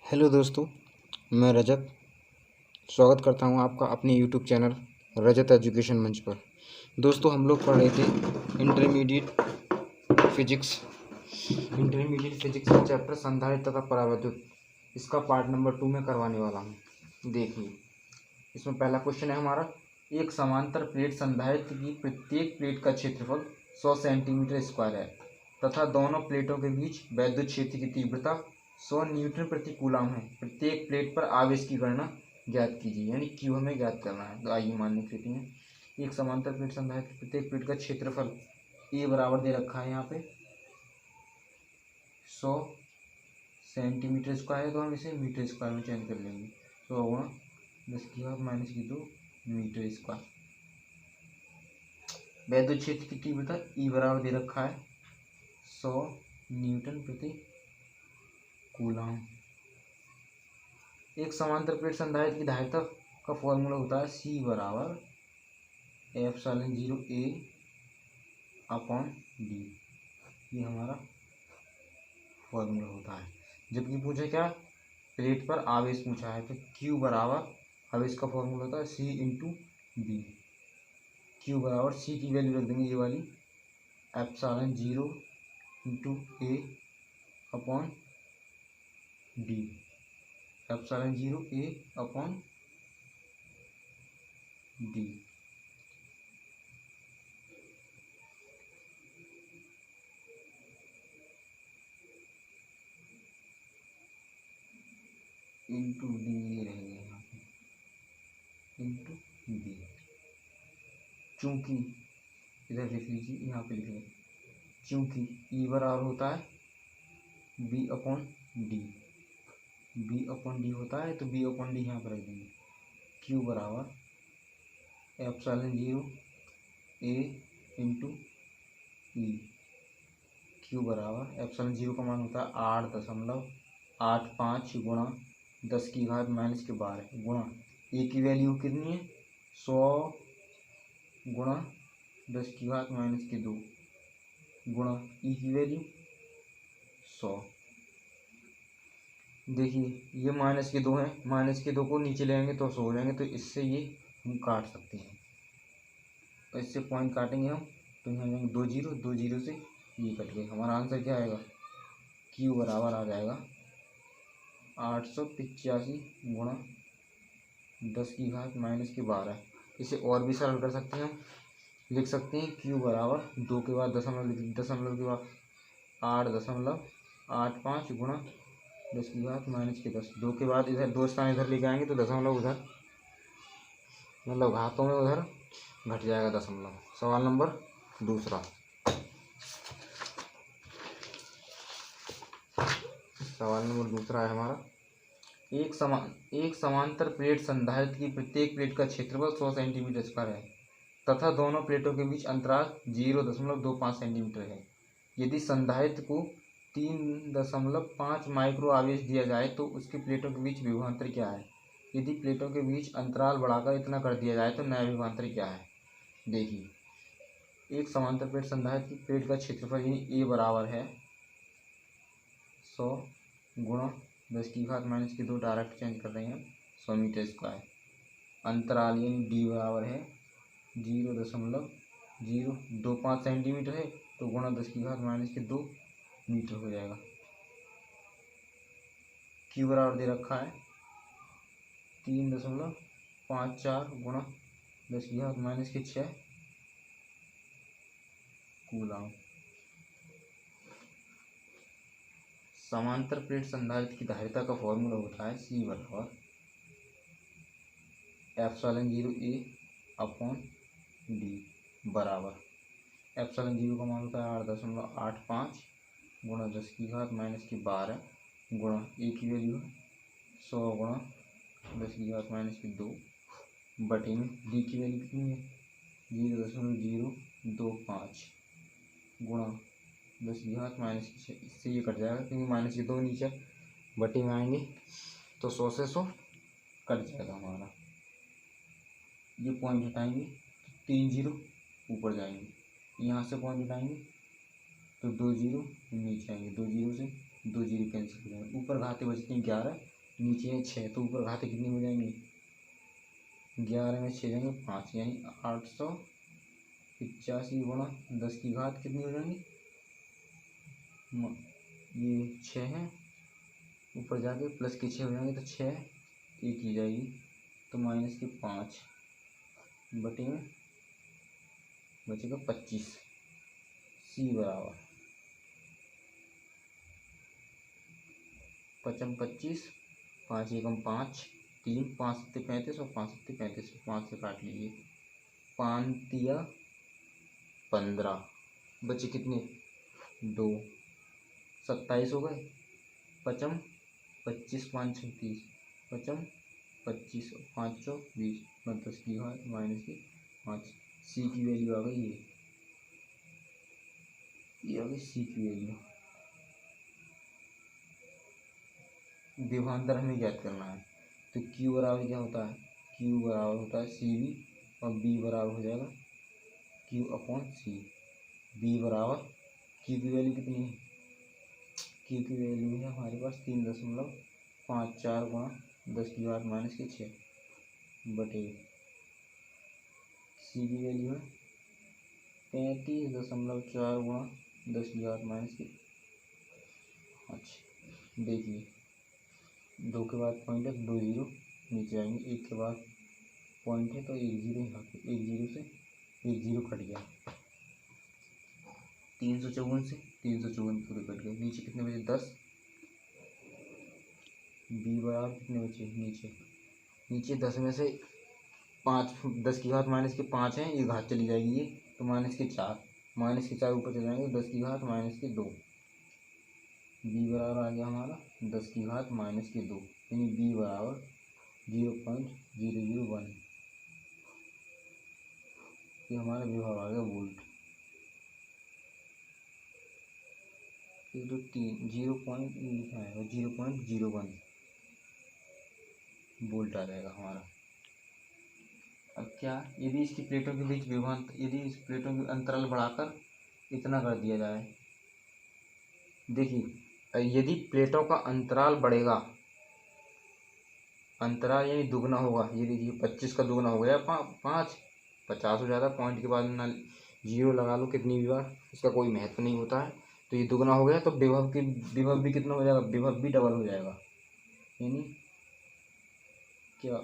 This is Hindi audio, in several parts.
हेलो दोस्तों, मैं रजत स्वागत करता हूं आपका अपने यूट्यूब चैनल रजत एजुकेशन मंच पर। दोस्तों, हम लोग पढ़ रहे थे इंटरमीडिएट फिजिक्स का चैप्टर संधारित्र तथा परावैद्युत। इसका पार्ट नंबर 2 में करवाने वाला हूं। देखिए, इसमें पहला क्वेश्चन है हमारा, एक समांतर प्लेट संधारित्र की प्रत्येक प्लेट का क्षेत्रफल 100 सेंटीमीटर स्क्वायर है तथा दोनों प्लेटों के बीच वैद्युत क्षेत्र की तीव्रता 100 न्यूटन प्रति कूलम है। प्रत्येक प्लेट पर आवेश की गणना ज्ञात कीजिए, यानी क्यू हमें ज्ञात करना है। तो आइए मान लेते हैं, एक समांतर प्लेट संधारित्र की प्रत्येक प्लेट का क्षेत्रफल ए बराबर दे रखा है यहाँ पे 100 सेंटीमीटर स्क्वायर है, तो हम इसे मीटर स्क्वायर में चेंज कर लेंगे। तो होगा 10⁻⁻2 मीटर स्क्वायर। वैद्युत क्षेत्र की तीव्रता ई बराबर दे रखा है 100 न्यूटन प्रति कूलम। एक समांतर प्लेट संधारित्र की धारिता का फॉर्मूला होता है सी बराबर एप्सिलॉन 0 ए अपॉन डी। ये हमारा फॉर्मूला होता है। जबकि पूछा क्या, प्लेट पर आवेश पूछा है, तो क्यू बराबर आवेश का फॉर्मूला होता है सी इंटू बी। क्यू बराबर सी की वैल्यू रख देंगे ये वाली एप्सिलॉन 0 इंटू ए अपॉन डी। एप्सिलॉन 0 ए अपॉन डी। इंटू डी ये रहेगा यहाँ पे इंटू डी। चूंकि इधर लिख लीजिए, यहाँ पे लिख लें, चूंकि ई बराबर होता है B upon D. B upon D होता है, तो बी अपॉन डी यहाँ पर रख देंगे। क्यू बराबर एप्सिलॉन 0 ए इंटू ई। क्यू बराबर एप्सिलॉन 0 का मान होता है 8.85 गुणा 10⁻⁻12 गुणा ए की वैल्यू कितनी है 100 गुणा 10⁻⁻2 गुणा ई की वैल्यू 100। देखिए, ये -2 है, -2 को नीचे ले आएंगे तो 100 हो जाएंगे, तो इससे ये हम काट सकते हैं। तो इससे पॉइंट काटेंगे हम, तो यहाँ जाएंगे 2 जीरो, 2 जीरो से ये कट गए। हमारा आंसर क्या आएगा, क्यू बराबर आ जाएगा 885 गुणा 10⁻⁻12। इसे और भी सरल कर सकते हैं, हम लिख सकते हैं क्यू बराबर 2 के बाद दशमलव के बाद 8.85 गुणा 10⁻⁻10। 2 के बाद इधर 2 स्थान इधर लेके आएंगे तो दशमलव उधर, मतलब घातों में उधर घट जाएगा दशमलव। सवाल नंबर दूसरा, है हमारा, एक समांतर प्लेट संधारित्र की प्रत्येक प्लेट का क्षेत्रफल 100 सेंटीमीटर स्क्वायर है तथा दोनों प्लेटों के बीच अंतराल 0.25 सेंटीमीटर है। यदि संधारित्र को 3.5 माइक्रो आवेश दिया जाए तो उसकी प्लेटों के बीच विभवांतर क्या है। यदि प्लेटों के बीच अंतराल बढ़ाकर इतना कर दिया जाए तो नया विभवांतर क्या है। देखिए, एक समांतर प्लेट संधारित्र की प्लेट का क्षेत्रफल यानी ए बराबर है 100 गुणा 10⁻⁻2 डायरेक्ट चेंज कर रहे हैं 100 मीटर स्क्वायर। अंतराल यानी डी बराबर है 0.025 सेंटीमीटर है, तो गुणा 10⁻⁻2 मीटर हो जाएगा। क्यू बराबर दे रखा है 3.54 गुणा 10⁻⁻6 कूलम। समांतर प्लेट संधारित्र की धारिता का फॉर्मूला होता है सी बराबर एप्सिलॉन 0 ए अपॉन डी बराबर एप्सिलॉन 0 का मान होता है 8.85 गुणा 10⁻⁻12 गुणा ए की वैल्यू 100 गुणा 10⁻⁻2 बटे में डी की वैल्यू कितनी है 0.025 गुणा 10⁻⁻6। इससे ये कट जाएगा क्योंकि -2 नीचे बटे में आएंगे तो 100 से 100 कट जाएगा हमारा। ये पॉइंट हटाएंगे तो 3 जीरो ऊपर जाएंगे, यहाँ से पॉइंट हटाएंगे तो 2 जीरो नीचे आएंगे, 2 जीरो से 2 जीरो कैंसिल हो जाएंगे। ऊपर घाते बचते हैं 11, नीचे है 6 तो ऊपर घातें कितनी हो जाएंगी, 11 में 6 जाएंगे 5, यानी 885 गुणा 10 की घात कितनी हो जाएंगी, ये 6 है, ऊपर जाके प्लस के 6 हो जाएंगे तो 6 एक ही जाएगी, तो माइनस के 5 बटे में बचेगा 25। सी बराबर 25, 5 एकम 5, 3, 5 सत्ते 35 और 5 सत्ते 35, 5 से काट लीजिए, 5 तिया 15, बचे कितने 2, 27 हो गए, पचम 25, 5 36, पचम 25 और 5 चौ 20, 10 की घात माइनस की 5। सी की वैल्यू आ गई ये आ गई सी की वैल्यू। विभवांतर हमें ज्ञात करना है, तो Q बराबर क्या होता है, Q बराबर होता है सी बी, और B बराबर हो जाएगा Q अपॉन सी। B बराबर Q की वैल्यू कितनी है, Q की वैल्यू है हमारे पास 3.54 गुणा 10 की घात माइनस के 6 बटे, सी की वैल्यू है 35.4 गुणा 10 की घात माइनस के 5। देखिए 2 के बाद पॉइंट है, 2 जीरो नीचे आएंगे, 1 के बाद पॉइंट है तो 1 जीरो यहाँ पे, 1 जीरो से 1 जीरो कट गया, 354 से 354 पूरे कट गए, नीचे कितने बचे 10। बी बराबर कितने बचे नीचे 10 में से 5, 10 की घात माइनस के 5 हैं, ये घात चली जाएगी ये, तो माइनस के 4 ऊपर चले जाएंगे, 10 की घात माइनस के 2। बी बराबर आ गया हमारा 10 की घात माइनस के 2, यानी बी बराबर 0.001, ये हमारा विभव आ गया वोल्ट। 1 2 3 0.01 वोल्ट आ जाएगा हमारा। अब क्या, यदि इसकी प्लेटों के बीच विभवांतर, यदि इस प्लेटों के अंतराल बढ़ाकर इतना कर दिया जाए, देखिए यदि प्लेटों का अंतराल बढ़ेगा, अंतराल यानी दुगना होगा, ये देखिए 25 का दुगना हो गया 5, 50 हो जाता है, पॉइंट के बाद ना जीरो लगा लो कितनी भी बार, इसका कोई महत्व नहीं होता है, तो ये दुगना हो गया तो विभव भी कितना हो जाएगा, विभव भी डबल हो जाएगा, यानी क्या,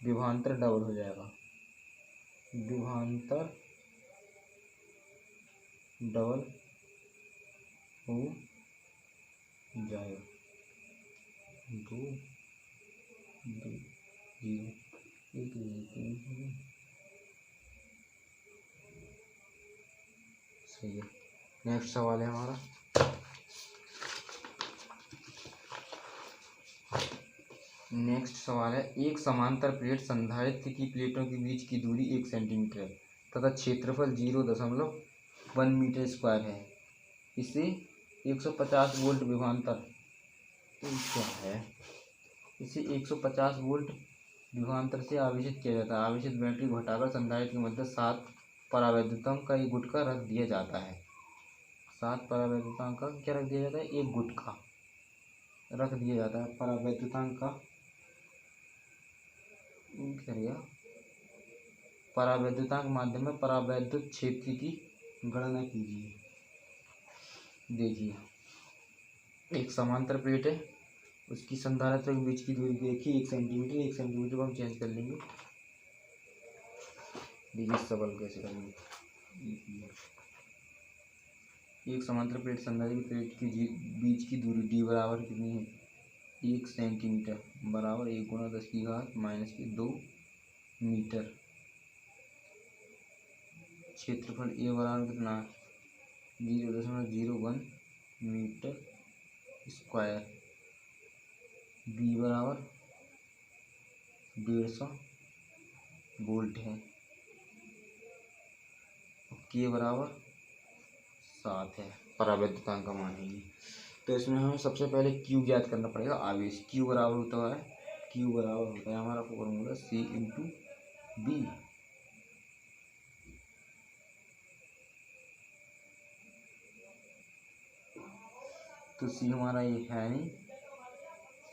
विभवांतर डबल हो जाएगा, विभवांतर डबल हो जाएगा, 2 2 0 1 3 सही है। नेक्स्ट सवाल है हमारा, नेक्स्ट सवाल है, एक समांतर प्लेट संधारित्र की प्लेटों के बीच की दूरी 1 सेंटीमीटर है तथा क्षेत्रफल 0.1 मीटर स्क्वायर है, इसे 150 वोल्ट विभवांतर, क्या है, इसे 150 वोल्ट विभवांतर से आवेशित किया जाता है, आवेशित बैटरी को हटाकर संधारित्र के मध्य 7 परावैद्युतांक का एक गुटका रख दिया जाता है, 7 परावैद्युतांक का क्या रख दिया जाता है, एक गुटका रख दिया जाता है, परावैद्युतांक का करिए, परावैद्युतांक माध्यम में परावैद्युत क्षेत्र की गणना कीजिए। देखिए एक समांतर प्लेट है, उसकी संधारित्र के बीच की दूरी देखिए 1 सेंटीमीटर, 1 सेंटीमीटर को हम चेंज कर लेंगे, देखिए सवाल कैसे करेंगे। एक समांतर प्लेट संधारित्र प्लेट के बीच की दूरी डी बराबर कितनी है, 1 सेंटीमीटर बराबर 1 गुणा 10 की घात माइनस के 2 मीटर, क्षेत्रफल ए बराबर कितना है 0.01 मीटर स्क्वायर, बी बराबर 150 वोल्ट है, के बराबर 7 है, परावैद्युतांक का मान है ये। तो इसमें हमें सबसे पहले क्यू ज्ञात करना पड़ेगा, आवेश क्यू बराबर होता है, क्यू बराबर होता है हमारा फॉर्मूला सी इंटू बी, तो सी हमारा ये है नहीं,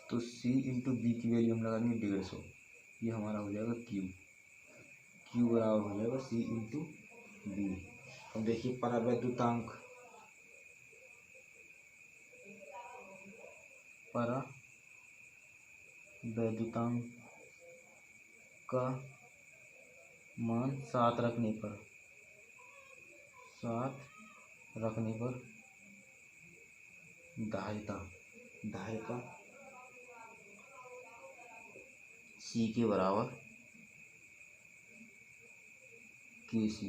तो सी इंटू बी की वैल्यू हम लगा देंगे 150। ये हमारा हो जाएगा क्यू बराबर हो जाएगा सी इंटू बी। अब देखिए परावैद्युतांक का मान 7 रखने पर धारिता सी के बराबर के सी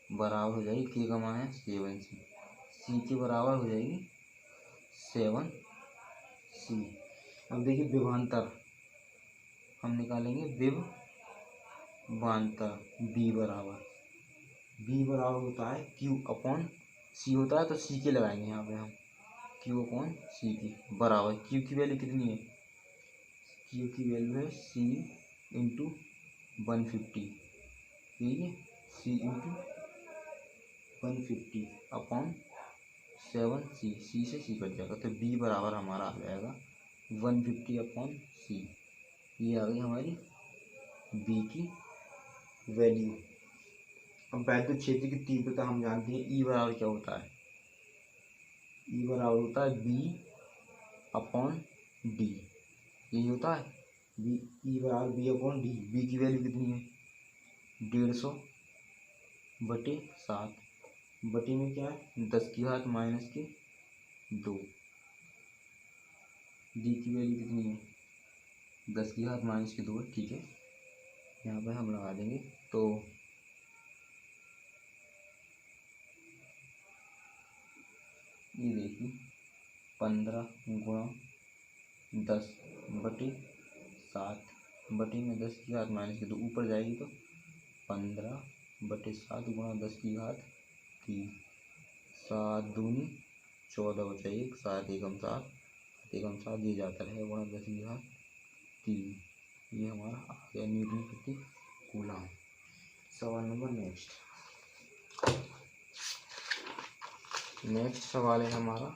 बराबर हो जाएगी, के का मान है 7 सी के बराबर हो जाएगी 7 सी। अब देखिए विभवांतर हम निकालेंगे, विभवांतर बी बराबर होता है क्यू अपॉन सी होता है, तो सी के लगाएंगे यहाँ पे हम, क्यू अपॉन सी की बराबर क्यू की वैल्यू कितनी है, क्यू की वैल्यू है सी इंटू 150, ठीक है, सी इंटू 150 अपॉन 7 सी से सी कट जाएगा, तो बी बराबर हमारा आ जाएगा 150 अपॉन सी। ये आ गई हमारी बी की वैल्यू। अब वैद्युत क्षेत्र की तीव्रता हम जानते हैं, ई बराबर क्या होता है, ई बराबर होता है बी अपॉन डी, यही होता है बी, ई बराबर बी अपॉन डी। बी की वैल्यू कितनी है 150/7, बटे में क्या है 10 की घात -2। डी की वैल्यू कितनी है 10 की घात -2, ठीक है, यहाँ पे हम लगा देंगे। तो ये देखिए 15 × 10/7 बटे में 10 की घात -2 ऊपर जाएगी, तो 15/7 × 10 की घात 3, 7 दूनी 14 बचा 1, 7 एकम 7, 7 एकम 7 ये जाता रहेगा × 10 की घात 3। ये हमारा आ गया न्यूटन प्रति कूलम। सवाल नंबर नेक्स्ट सवाल है हमारा,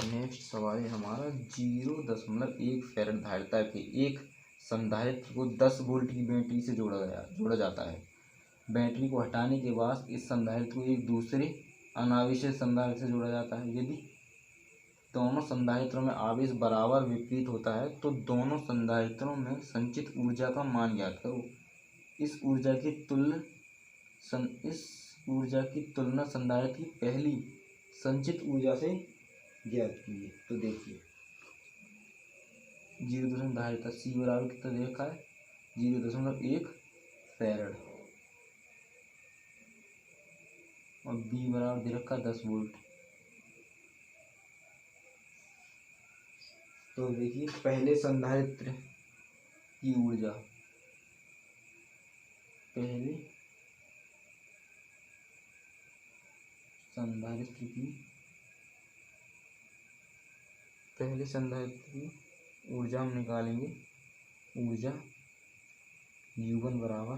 नेक्स्ट सवाल है हमारा 0.1 फैराड धारिता के एक संधारित्र को 10 वोल्ट की बैटरी से जोड़ा जाता है। बैटरी को हटाने के बाद इस संधारित्र को एक दूसरे अनावेशित संधारित्र से जोड़ा जाता है। यदि दोनों संधारित्रों में आवेश बराबर विपरीत होता है तो दोनों संधारित्रों में संचित ऊर्जा का मान ज्ञात करो। इस ऊर्जा की तुलना संधारित्र की पहली संचित ऊर्जा से ज्ञात कीजिए। तो देखिए 0 धारिता सी बराबर कितना दे रखा है 0.1 फैराड और बी बराबर दे रखा है 10 वोल्ट। तो देखिए पहले संधारित्र की ऊर्जा, पहले संधारित्र की ऊर्जा हम निकालेंगे। ऊर्जा U1 बराबर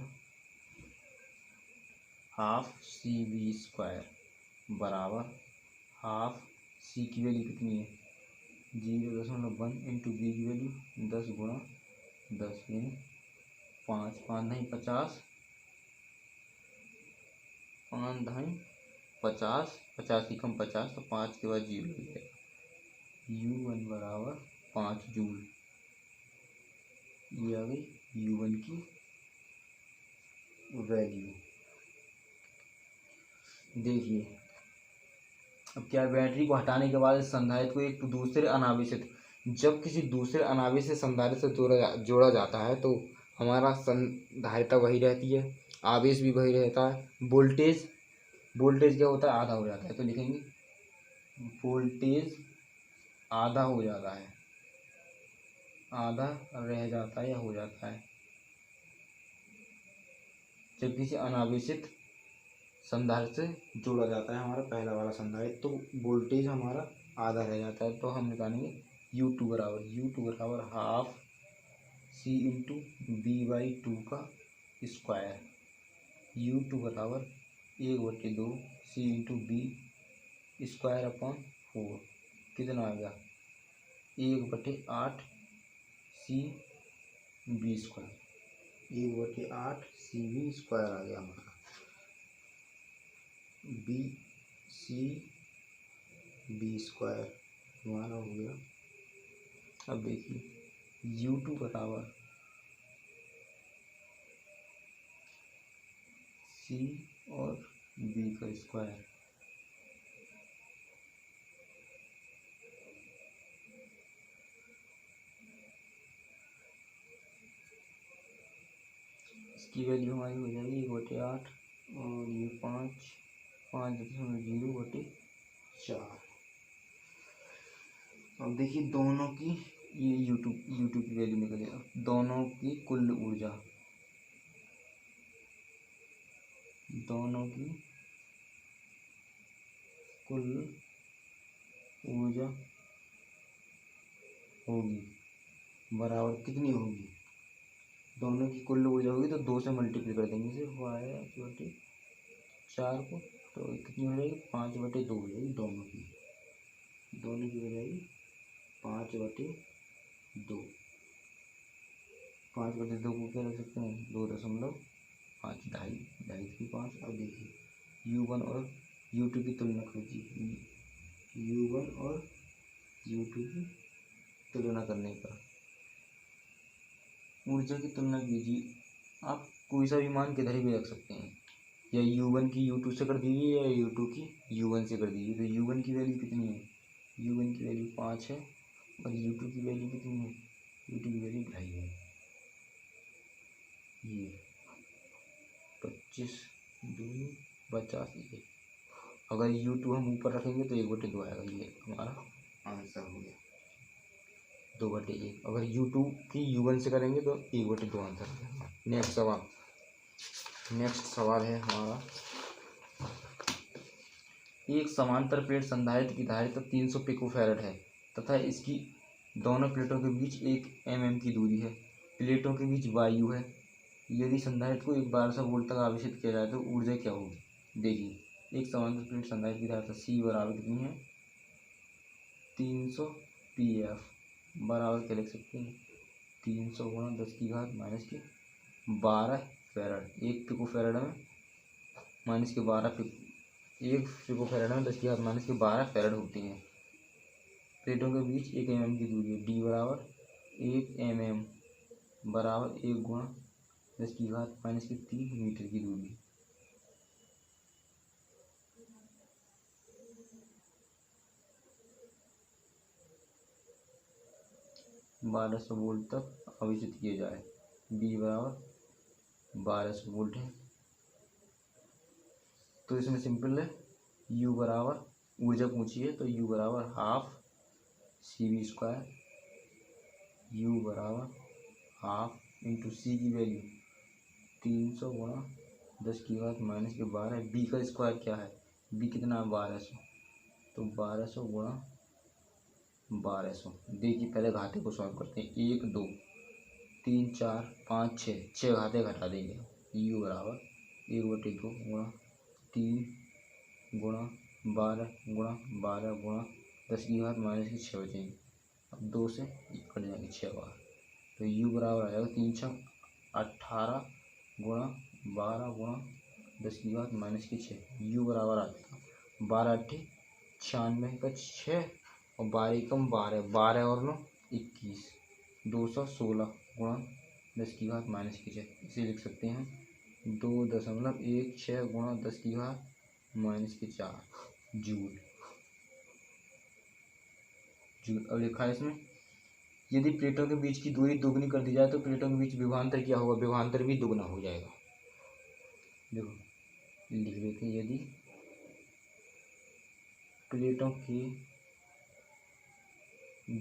हाफ CV² बराबर हाफ सी की वैल्यू कितनी है 0.1 इंटू बी की वैल्यू 10 × 10 यानी 5, 5 नहीं 50, 5 नहीं 50, 50 कम 50, तो 5 के बाद 0 हो जाएगा। U1 बराबर 5 जूल। ये आ गई U1 की वैल्यू। देखिए अब क्या, बैटरी को हटाने के बाद इस संधारित्र को एक दूसरे अनावेशित, जब किसी दूसरे अनावेशित संधारित्र से जोड़ा जाता है तो हमारा संधारिता वही रहती है, आवेश भी वही रहता है, वोल्टेज क्या होता है आधा हो जाता है। तो लिखेंगे वोल्टेज आधा हो जाता है, आधा रह जाता है या हो जाता है जब किसी अनावेशित संधारित्र से जोड़ा जाता है हमारा पहला वाला संधारित्र, तो वोल्टेज हमारा आधा रह जाता है। तो हम निकालेंगे U2 बराबर हाफ C इंटू B/2 का स्क्वायर। U2 बराबर 1/2 C इंटू B² अपॉन 4 कितना आ गया 1/8 CV²। 1/8 CV² आ गया हमारा। CV² हमारा हो गया। अब देखिए U2 बराबर C और B का स्क्वायर। इसकी वैल्यू हमारी हो जाएगी 1/8 और ये 5.0/4। अब देखिए दोनों की ये U2 की वैल्यू निकल गया। दोनों की कुल ऊर्जा, दोनों की कुल ऊर्जा होगी बराबर कितनी होगी, दोनों की कुल ऊर्जा होगी तो 2 से मल्टीप्लाई कर देंगे सिर्फ 4 को, तो कितनी हो जाएगी 5/2 हो जाएगी। दोनों की हो जाएगी 5/2। 5/2 को क्या रख सकते हैं 2.5, 2.5 अब देखिए U1 और U2 की तुलना कीजिए। U1 और U2 की तुलना करने पर ऊर्जा की तुलना कीजिए। आप कोई सा भी मान किधर भी रख सकते हैं, या U1 की U2 से कर दीजिए या U2 की U1 से कर दीजिए। तो U1 की वैल्यू कितनी है, U1 की वैल्यू 5 है और U2 की वैल्यू कितनी है, U2 की वैल्यू 2.5 है। ये 25 2 50 ये। अगर U2 हम ऊपर रखेंगे तो 1/2 आएगा। ये हमारा आंसर हो गया 2/1। अगर U2 की U1 से करेंगे तो 1/2 आंसर हो जाएगा। नेक्स्ट सवाल है हमारा, एक समांतर प्लेट संधारित्र की धारिता 300 पिकोफैरड है तथा इसकी दोनों प्लेटों के बीच 1 mm की दूरी है। प्लेटों के बीच वायु है। यदि संधारित्र को 1200 वोल्ट तक आवेशित किया जाए तो ऊर्जा क्या होगी। देखिए एक समांतर प्लेट संधारित्र की धारिता C बराबर कितनी है 300 PF बराबर क्या लिख सकते हैं 300 × 10⁻⁻12 फैरड। 1 पिकोफैरड में -12 फैरड होती हैं। प्लेटों के बीच 1 mm की दूरी है। D बराबर 1 mm बराबर 1 × 10⁻³ मीटर की दूरी। बारह सौ वोल्ट तक आवेशित किए जाए। B बराबर 1200 वोल्ट है। तो इसमें सिंपल है, U बराबर ऊर्जा पूछी है तो U बराबर ½ CV²। U बराबर ½ इंटू C की वैल्यू 300 × 10⁻⁻12। B का स्क्वायर क्या है, B कितना है 1200, तो 1200 × 1200। देखिए पहले घाते को सॉल्व करते हैं। 1 2 3 4 5 6 घाते घटा देंगे। U बराबर 1/2 × 3 × 12 × 12 × 10⁻⁻6 बचेंगे। अब 2 से कट जाएंगे 6 बार, तो U बराबर आ जाएगा 3 × 18 × 12 × 10⁻⁻6। U बराबर आ जाएगा 12 × 8 = 96 का 6 और 12 × 12 12 और 9 21 216 × 10⁻⁻6। इसे लिख सकते हैं 2.16 × 10⁻⁻4 जूल। अब लिखा है इसमें, यदि प्लेटों के बीच की दूरी दोगुनी कर दी जाए तो प्लेटों के बीच विभवांतर क्या होगा, विभवांतर भी दुगना हो जाएगा। देखो लिख देते हैं, यदि प्लेटों के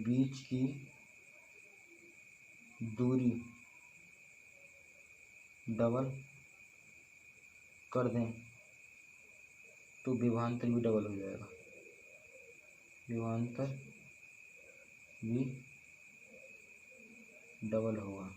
बीच की दूरी डबल कर दें तो विभवांतर भी डबल हो जाएगा। विभवांतर भी डबल होगा।